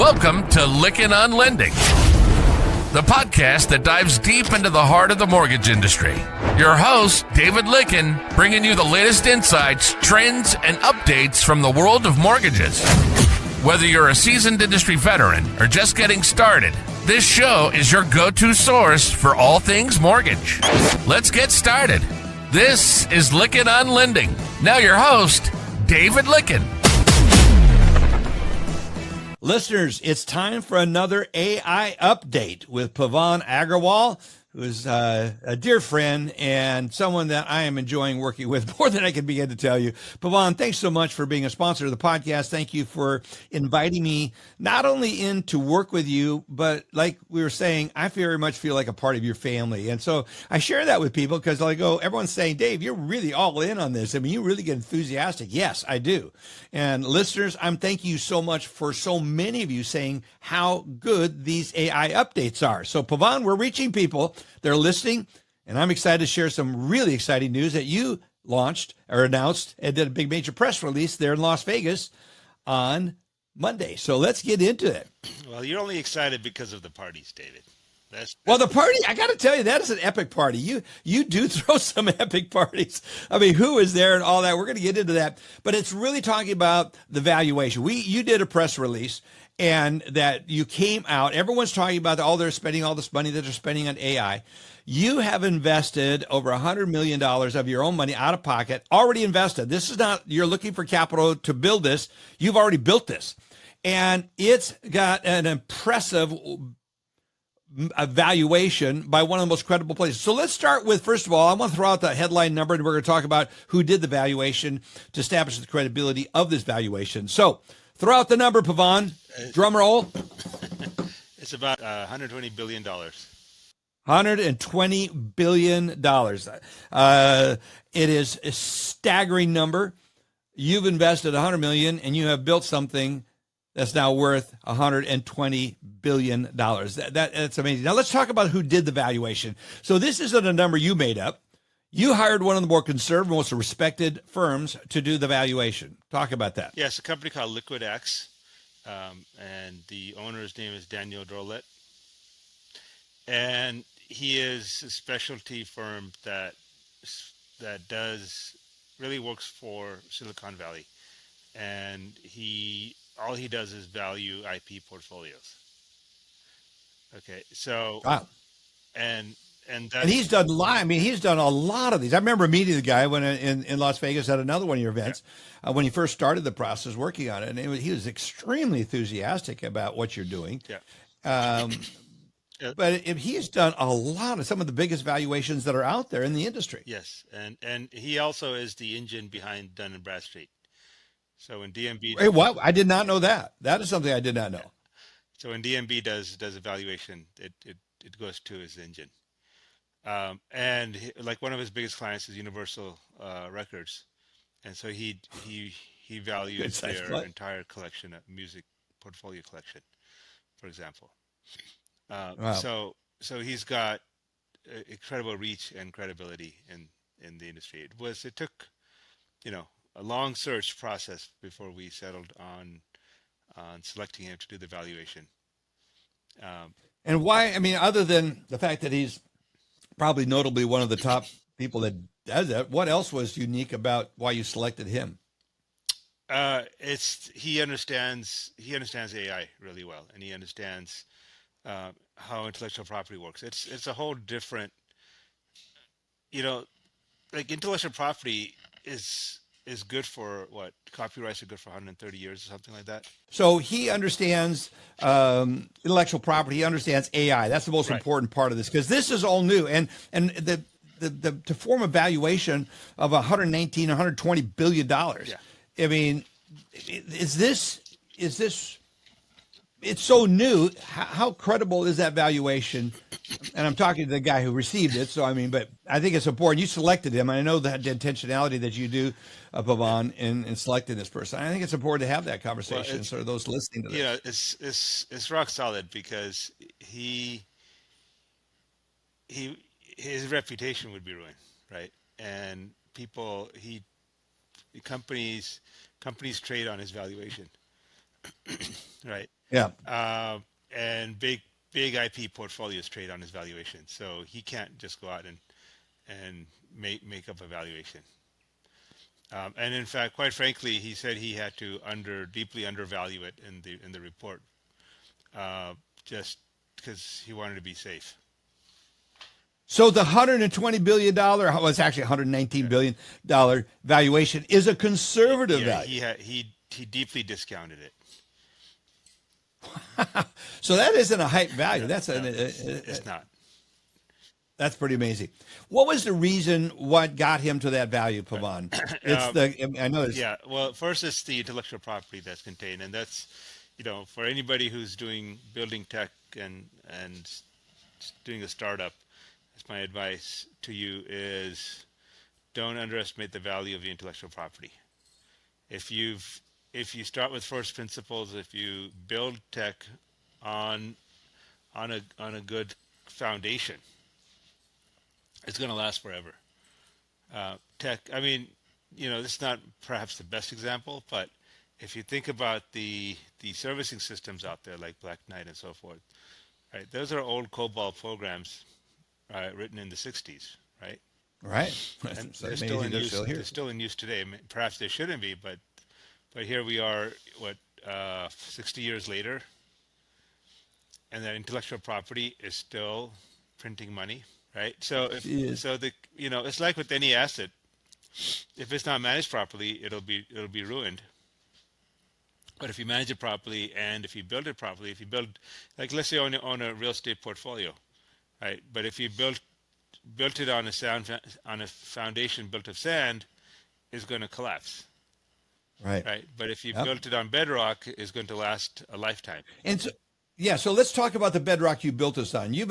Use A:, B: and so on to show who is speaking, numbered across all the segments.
A: Welcome to Lykken on Lending, the podcast that dives deep into the heart of the mortgage industry. Your host, David Lykken, bringing you the latest insights, trends, and updates from the world of mortgages. Whether you're a seasoned industry veteran or just getting started, this show is your go-to source for all things mortgage. Let's get started. This is Lykken on Lending. Now your host, David Lykken.
B: Listeners, it's time for another AI update with Pavan Agarwal, who is a dear friend and someone that I am enjoying working with more than I can begin to tell you. Pavan, thanks so much for being a sponsor of the podcast. Thank you for inviting me not only in to work with you, but like we were saying, I very much feel like a part of your family. And so I share that with people because I go, everyone's saying, Dave, you're really all in on this. I mean, you really get enthusiastic. Yes, I do. And listeners, I'm thanking you so much for so many of you saying how good these AI updates are. So Pavan, we're reaching people. They're listening, and I'm excited to share some really exciting news that you launched or announced and did a big major press release there in Las Vegas on Monday. So let's get into it.
C: Well, you're only excited because of the parties, David.
B: Well, the party, I got to tell you, that is an epic party. You do throw some epic parties. I mean, who is there and all that? We're going to get into that. But it's really talking about the valuation. You did a press release and that you came out. Everyone's talking about they're spending all this money that they're spending on AI. You have invested over $100 million of your own money out of pocket, already invested. This is not, you're looking for capital to build this. You've already built this. And it's got an impressive evaluation by one of the most credible places. So let's start with, first of all, I want to throw out the headline number and we're going to talk about who did the valuation to establish the credibility of this valuation. So throw out the number, Pavan. Drum roll.
C: It's about $120 billion.
B: $120 billion. It is a staggering number. You've invested $100 million and you have built something that's now worth $120 billion. That's amazing. Now let's talk about who did the valuation. So this isn't a number you made up. You hired one of the more conservative, most respected firms to do the valuation. Talk about that.
C: Yes, a company called LiquidX, and the owner's name is Daniel Drolet. And he is a specialty firm that really works for Silicon Valley. And all he does is value IP portfolios. Okay, so
B: wow.
C: And
B: he's done he's done a lot of these. I remember meeting the guy when in Las Vegas at another one of your events, when he first started the process working on it, and he was extremely enthusiastic about what you're doing.
C: Yeah.
B: But he's done a lot of some of the biggest valuations that are out there in the industry.
C: Yes, and he also is the engine behind Dun and Bradstreet. So when DNB,
B: hey, what? I did not know that. That is something I did not know.
C: Yeah. So when DNB does a valuation, it goes to his engine. And like one of his biggest clients is Universal Records, and so he values their entire collection of music portfolio collection, for example.
B: Wow.
C: So he's got incredible reach and credibility in the industry. It took, a long search process before we settled on selecting him to do the valuation.
B: And why? I mean, other than the fact that he's probably notably one of the top people that does that, what else was unique about why you selected him?
C: He understands AI really well, and he understands how intellectual property works. It's a whole different, like intellectual property is good for what? Copyrights are good for 130 years or something like that.
B: So he understands intellectual property. He understands AI. That's the most important part of this, because this is all new. And the to form a valuation of $120 billion. Yeah. I mean, is this? It's so new. How credible is that valuation? And I'm talking to the guy who received it. So, but I think it's important. You selected him. And I know that the intentionality that you do, Pavan, in selecting this person. I think it's important to have that conversation. Well, so those listening to this.
C: Yeah, it's rock solid because his reputation would be ruined, right? And companies trade on his valuation, right?
B: Yeah.
C: And big IP portfolios trade on his valuation. So he can't just go out and make up a valuation. And in fact, quite frankly, he said he had to deeply undervalue it in the report, just because he wanted to be safe.
B: So the $120 billion, well, it's actually $119 billion valuation is a conservative value.
C: He deeply discounted it.
B: So that isn't a hype value.
C: It's not.
B: That's pretty amazing. What was the reason? What got him to that value, Pavan? I know.
C: Yeah. Well, first it's the intellectual property that's contained, and that's, for anybody who's building tech and doing a startup, that's my advice to you is don't underestimate the value of the intellectual property. If you start with first principles, if you build tech on a good foundation, it's going to last forever. Tech, I mean, this is not perhaps the best example, but if you think about the servicing systems out there like Black Knight and so forth, right? Those are old COBOL programs, written in the 60s, right?
B: Right.
C: And they're still in use. They're still in use today. I mean, perhaps they shouldn't be, but here we are, 60 years later, and that intellectual property is still printing money, right? So it's like with any asset, if it's not managed properly, it'll be ruined. But if you manage it properly, and if you build it properly, like let's say on a real estate portfolio, right? But if you built it on a foundation built of sand, it's going to collapse.
B: Right.
C: Right. But if you built it on bedrock, it's going to last a lifetime.
B: And so let's talk about the bedrock you built this on. You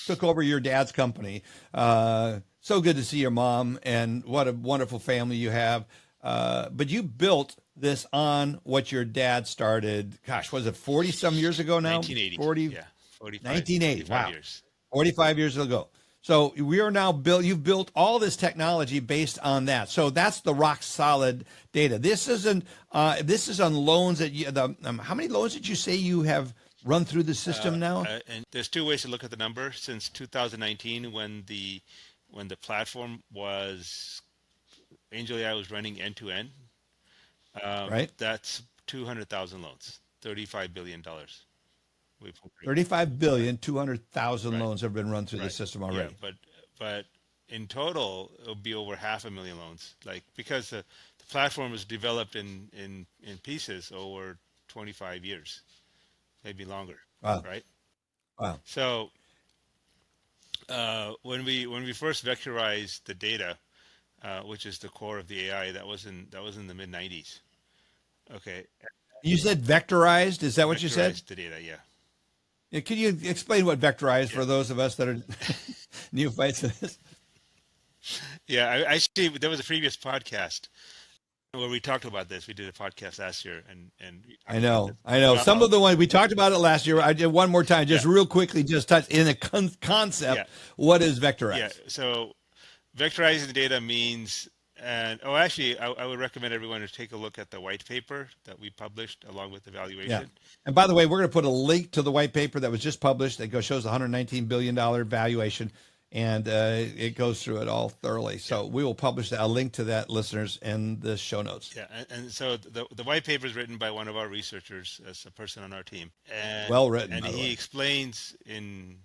B: took over your dad's company. So good to see your mom, and what a wonderful family you have. But you built this on what your dad started. Gosh, was it 40 some years ago now?
C: 1980.
B: 40.
C: Yeah.
B: 1980. Wow.
C: Years.
B: 45 years ago. So we are now you've built all this technology based on that. So that's the rock solid data. This is on loans that how many loans did you say you have run through the system now?
C: And there's two ways to look at the number. Since 2019, when the platform was Angel AI was running end to end,
B: right?
C: That's 200,000 loans, $35 billion.
B: 35 billion, 200,000 loans have been run through the system already.
C: Yeah, but in total, it'll be over 500,000 loans. Like, because the platform was developed in pieces over 25 years, maybe longer.
B: Wow.
C: Right.
B: Wow.
C: So when we first vectorized the data, which is the core of the AI, that was in the mid 90s. Okay.
B: You said vectorized. Is that what you said?
C: Vectorized the data. Yeah.
B: Yeah, can you explain what vectorized for those of us that are neophytes in this?
C: Yeah, I see. There was a previous podcast where we talked about this. We did a podcast last year, and
B: I know. Some of the ones we talked about it last year. I did one more time, just real quickly, just touch in a concept. Yeah. What is vectorized?
C: Yeah. So vectorizing the data means. Actually, I would recommend everyone to take a look at the white paper that we published along with the valuation.
B: Yeah. And by the way, we're going to put a link to the white paper that was just published that shows the $119 billion valuation, and it goes through it all thoroughly. So we will publish a link to that, listeners, in the show notes.
C: Yeah, and so the white paper is written by one of our researchers, as a person on our team. And,
B: well written.
C: And he explains in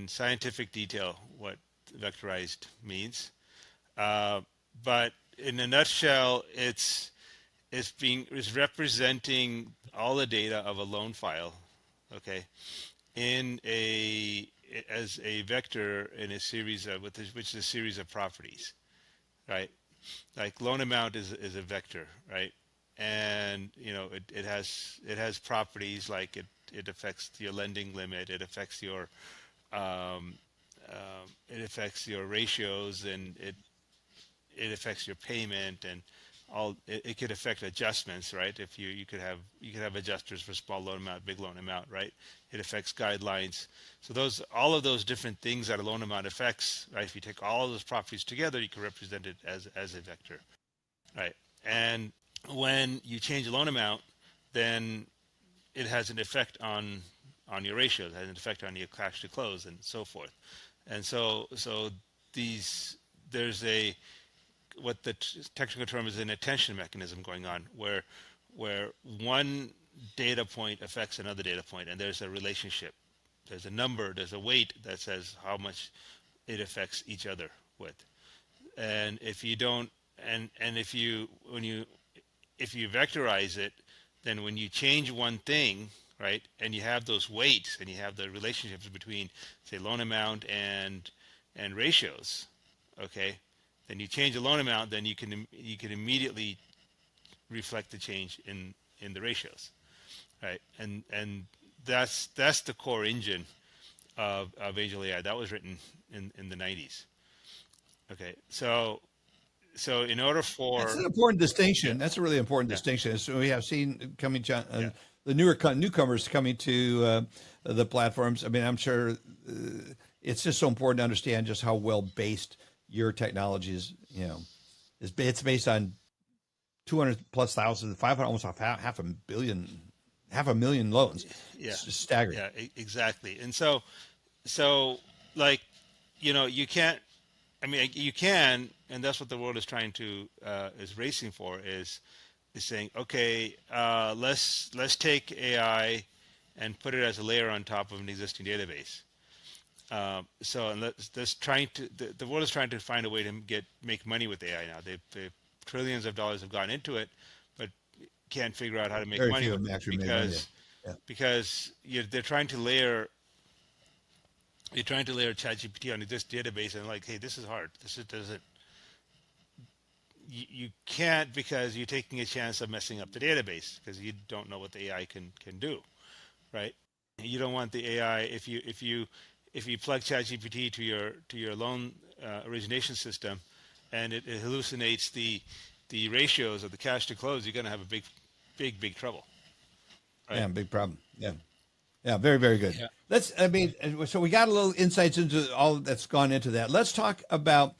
C: scientific detail what vectorized means. But in a nutshell, it's representing all the data of a loan file, okay, as a vector in a series of which is a series of properties, right? Like loan amount is a vector, right? And it has properties like it affects your lending limit, it affects your ratios, and it affects your payment, and it could affect adjustments, right? If you could have adjusters for small loan amount, big loan amount, right? It affects guidelines. So all of those different things that a loan amount affects, right? If you take all of those properties together, you can represent it as a vector, right? And when you change the loan amount, then it has an effect on your ratios, has an effect on your cash to close, and so forth. And so these there's a what the technical term is an attention mechanism going on, where one data point affects another data point, and there's a relationship. There's a number, there's a weight that says how much it affects each other with. And if you don't, and if you when you if you vectorize it, then when you change one thing, right, and you have those weights and you have the relationships between, say, loan amount and ratios, okay, then you change the loan amount, then you can immediately reflect the change in the ratios, right? And that's the core engine of Angel AI. That was written in the 90s. Okay, so in order for
B: That's an important distinction.
C: yeah,
B: That's a really important
C: yeah,
B: distinction. So we have seen coming
C: yeah,
B: the newcomers coming to the platforms. I mean, I'm sure it's just so important to understand just how well based your technology is. It's based on 200 plus thousand, 500, almost half a million loans.
C: yeah,
B: It's just staggering.
C: yeah, exactly. And so like, you can't. I mean, you can, and that's what the world is trying to is racing for, is saying, okay, let's take AI and put it as a layer on top of an existing database. So and let's trying to the world is trying to find a way to make money with AI now. They trillions of dollars have gone into it, but can't figure out how to make
B: Very
C: money
B: few of
C: with
B: them
C: it
B: actually make money. Yeah.
C: because they're trying to layer. You're trying to layer ChatGPT on this database, and like, hey, this is hard. This doesn't. You can't, because you're taking a chance of messing up the database because you don't know what the AI can do, right? You don't want the AI if you plug ChatGPT to your loan origination system, and it hallucinates the ratios of the cash to close, you're going to have a big trouble, right?
B: Yeah, big problem. Yeah. Yeah, very, very good.
C: Yeah.
B: So we got a little insights into all that's gone into that. Let's talk about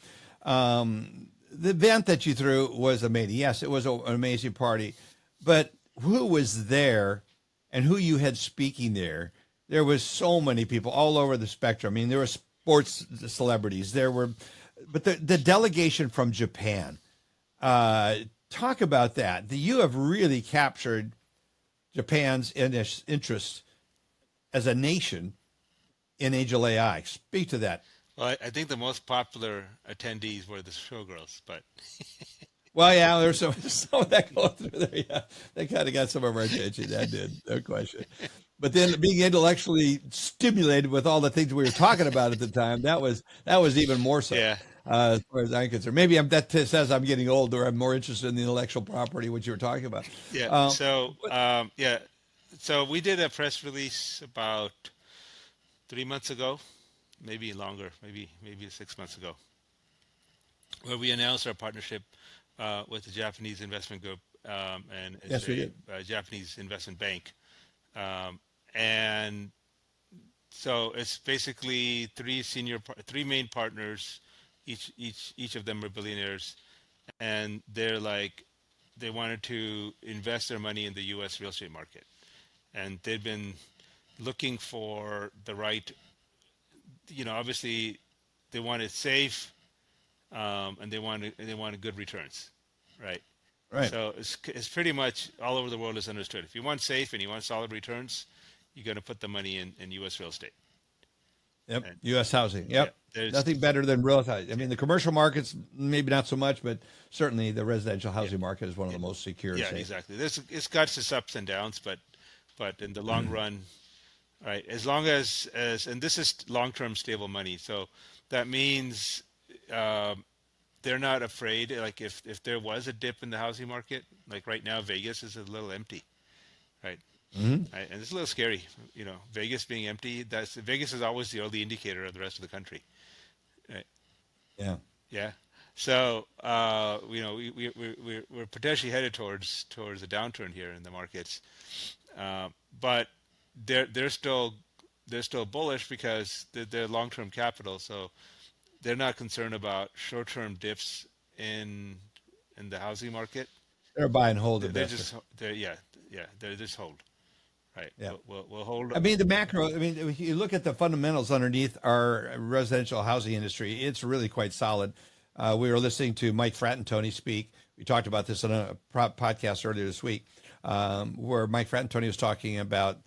B: the event that you threw was amazing. Yes, it was an amazing party, but who was there and who you had speaking there? There was so many people all over the spectrum. I mean, there were sports celebrities. But the delegation from Japan. Talk about that. You have really captured Japan's interest as a nation in Angel AI. Speak to that.
C: Well, I think the most popular attendees were the showgirls, but
B: Well, yeah, there's some of that going through there. Yeah, they kind of got some of our attention. That did, no question. But then being intellectually stimulated with all the things we were talking about at the time, that was even more so.
C: yeah,
B: As far as I'm concerned, maybe that says I'm getting older. I'm more interested in the intellectual property, what you were talking about.
C: yeah. So we did a press release about 3 months ago, maybe longer, maybe 6 months ago, where we announced our partnership with the Japanese investment group, and it's
B: Yes, we did.
C: a Japanese investment bank. And so it's basically three main partners, each of them are billionaires, and they wanted to invest their money in the U.S. real estate market, and they've been looking for the right, obviously they wanted safe, and they wanted good returns, right?
B: Right.
C: So it's pretty much all over the world is understood. If you want safe and you want solid returns, you're going to put the money in U.S. real estate.
B: Yep.
C: And,
B: U.S. housing. Yep.
C: yeah,
B: Nothing better than real estate. I mean, the commercial markets, maybe not so much, but certainly the residential housing market is one of the most secure.
C: Yeah,
B: safe.
C: exactly. It's got its ups and downs, but in the long run, right? As long as and this is long-term stable money, so that means they're not afraid. Like if there was a dip in the housing market, like right now, Vegas is a little empty, right?
B: Mm-hmm.
C: Right? And it's a little scary, Vegas being empty. Vegas is always the early indicator of the rest of the country, right?
B: Yeah.
C: Yeah. So we're potentially headed towards a downturn here in the markets, but they're still bullish because they're long-term capital, so they're not concerned about short-term dips in the housing market.
B: They're a buy and hold
C: They're
B: investor.
C: just they're yeah yeah, there's hold, right?
B: Yeah.
C: We'll hold.
B: I mean, the macro, I mean, if you look at the fundamentals underneath our residential housing industry, it's really quite solid. We were listening to Mike Fratantoni speak. We talked about this on a podcast earlier this week, where Mike Fratantoni was talking about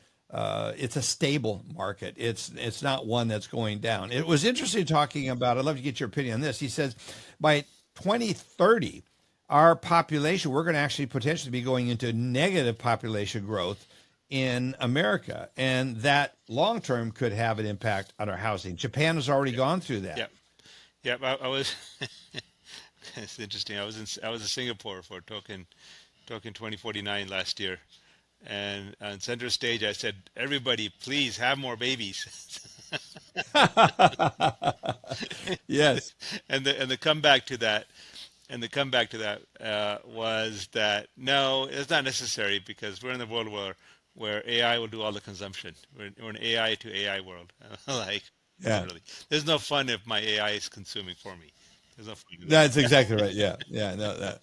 B: it's a stable market. It's not one that's going down. It was interesting talking about. I'd love to get your opinion on this. He says by 2030, our population, we're going to actually potentially be going into negative population growth in America, and that long term could have an impact on our housing. Japan has already gone through that.
C: Yeah, yeah. I was. It's interesting. I was in Singapore for Token 2049 last year, and on center stage I said, "Everybody, please have more babies."
B: Yes.
C: And the comeback to that, was that no, it's not necessary because we're in the world where AI will do all the consumption. We're an AI to AI world. Like,
B: Yeah.
C: literally, there's no fun if my AI is consuming for me. There's no fun in that.
B: That's exactly right. Yeah. Yeah. No, no,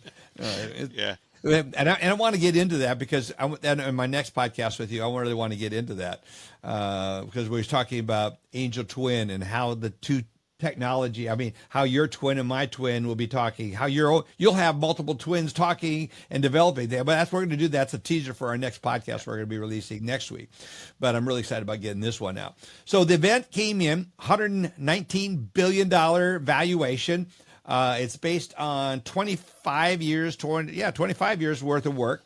C: Yeah.
B: and I want to get into that because and in my next podcast with you, I really want to get into that because we was talking about Angel Twin and how the two technology. I mean, how your twin and my twin will be talking. How you'll have multiple twins talking and developing there. But that's what we're going to do. That's a teaser for our next podcast we're going to be releasing next week. But I'm really excited about getting this one out. So the event came in $119 billion valuation. It's based on 25 years, 25 years worth of work,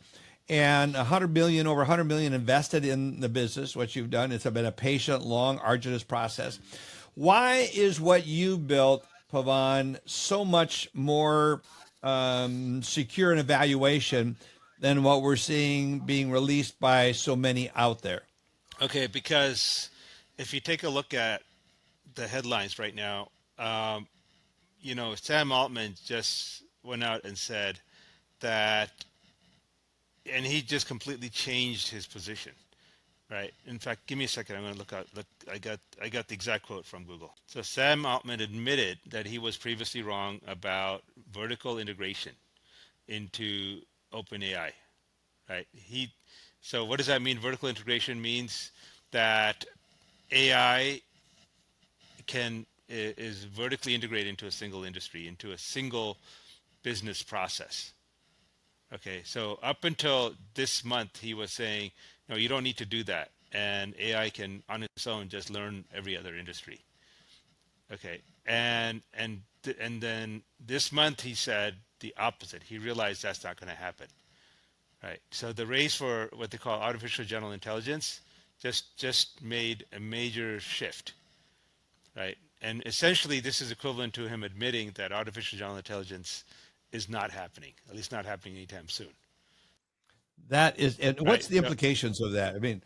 B: and over 100 million invested in the business. What you've done, it's been a patient, long, arduous process. Why is what you built, Pavan, so much more secure in evaluation than what we're seeing being released by so many out there?
C: Okay, because if you take a look at the headlines right now, Sam Altman just went out and said that, and he just completely changed his position, right? In fact, give me a second. I'm going to look out. Look, I got the exact quote from Google. So Sam Altman admitted that he was previously wrong about vertical integration into OpenAI, right? So what does that mean? Vertical integration means that AI is vertically integrated into a single industry, into a single business process. Okay, so up until this month, he was saying, no, you don't need to do that, and AI can, on its own, just learn every other industry. Okay, and then this month he said the opposite. He realized that's not going to happen. Right. So the race for what they call artificial general intelligence just made a major shift. Right. And essentially, this is equivalent to him admitting that artificial general intelligence is not happening, at least not happening anytime soon.
B: That is, and what's
C: Right.
B: the implications of that? I mean,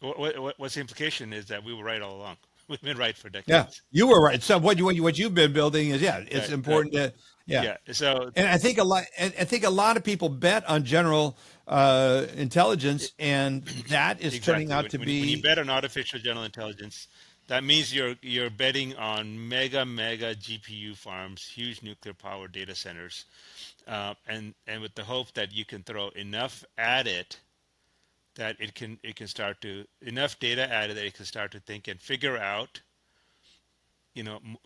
C: What's the implication is that we were right all along. We've been right for decades.
B: yeah, you were right. So what you've been building is, yeah, it's
C: Right,
B: important to, yeah.
C: Yeah. So
B: And I think a lot of people bet on general intelligence, and that is turning out to
C: when
B: be.
C: you bet on artificial general intelligence, that means you're betting on mega GPU farms, huge nuclear power data centers, and with the hope that you can throw enough at it that it can start to enough data at it that it can start to think and figure out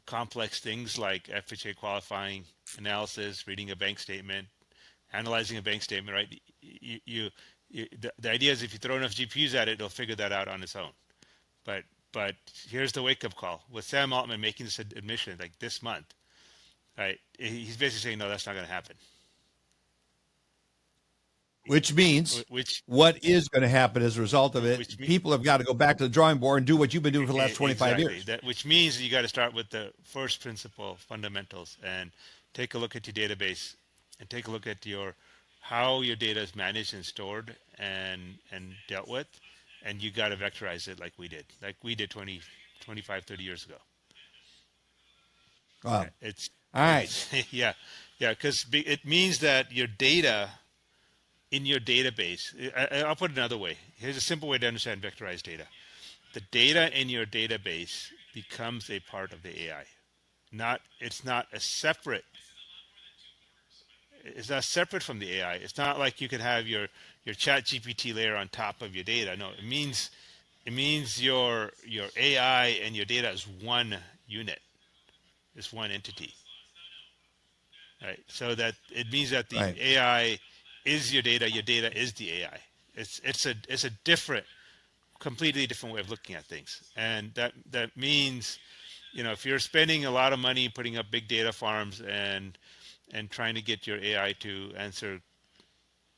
C: complex things like FHA qualifying analysis, reading a bank statement, analyzing a bank statement, right? The idea is if you throw enough GPUs at it, it'll figure that out on its own. But here's the wake-up call with Sam Altman making this admission like this month, right? He's basically saying, no, that's not going to happen.
B: Which means
C: Which
B: what is going to happen as a result of it, people have got to go back to the drawing board and do what you've been doing for the last 25 years.
C: Which means you got to start with the first principle fundamentals and take a look at your database and take a look at how your data is managed and stored and dealt with. And you got to vectorize it like we did 20, 25, 30 years ago.
B: Wow.
C: It's
B: all right.
C: Yeah, because it means that your data in your database, I'll put it another way. Here's a simple way to understand vectorized data. The data in your database becomes a part of the AI. It's not a separate. It's not separate from the AI. It's not like you can have your chat GPT layer on top of your data. No, it means your AI and your data is one unit. It's one entity. Right. So that it means that the
B: Right.
C: AI is your data is the AI. It's a different, completely different way of looking at things. And that means, if you're spending a lot of money putting up big data farms and trying to get your AI to answer,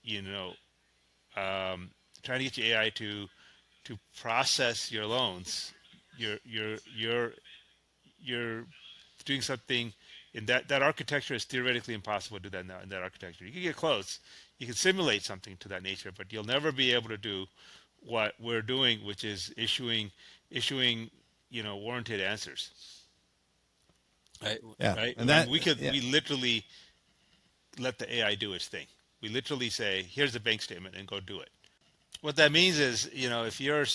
C: trying to get your AI to process your loans, you're doing something in that architecture. Is theoretically impossible to do that now in that architecture. You can get close, you can simulate something to that nature, but you'll never be able to do what we're doing, which is issuing warranted answers. Right.
B: Yeah.
C: Right.
B: And that
C: we literally let the AI do its thing. We literally say, here's the bank statement and go do it. What that means is, if you're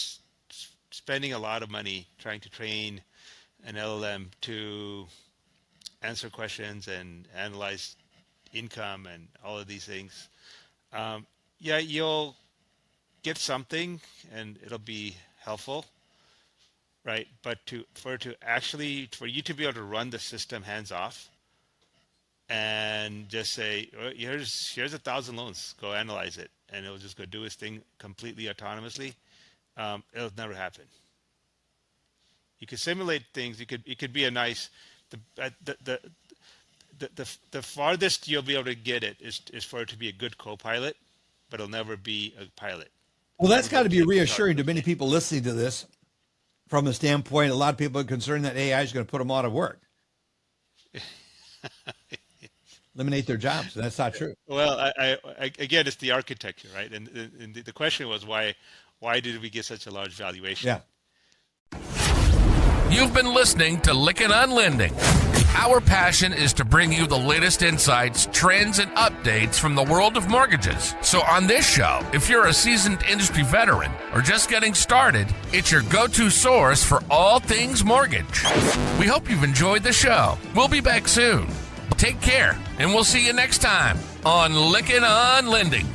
C: spending a lot of money trying to train an LLM to answer questions and analyze income and all of these things, you'll get something and it'll be helpful, right? But for you to be able to run the system hands off and just say, here's 1,000 loans, go analyze it, and it'll just go do its thing completely autonomously, it'll never happen. You could simulate things. It could be a nice, the farthest you'll be able to get it is for it to be a good co-pilot, but it'll never be a pilot.
B: Well, that's got to be reassuring to many people listening to this, from the standpoint a lot of people are concerned that AI is going to put them out of work, eliminate their jobs. That's not true.
C: Well, I again, it's the architecture, right? And the question was why did we get such a large valuation?
B: Yeah.
A: You've been listening to Lykken on Lending. Our passion is to bring you the latest insights, trends, and updates from the world of mortgages. So on this show, if you're a seasoned industry veteran or just getting started, it's your go-to source for all things mortgage. We hope you've enjoyed the show. We'll be back soon. Take care, and we'll see you next time on Lykken on Lending.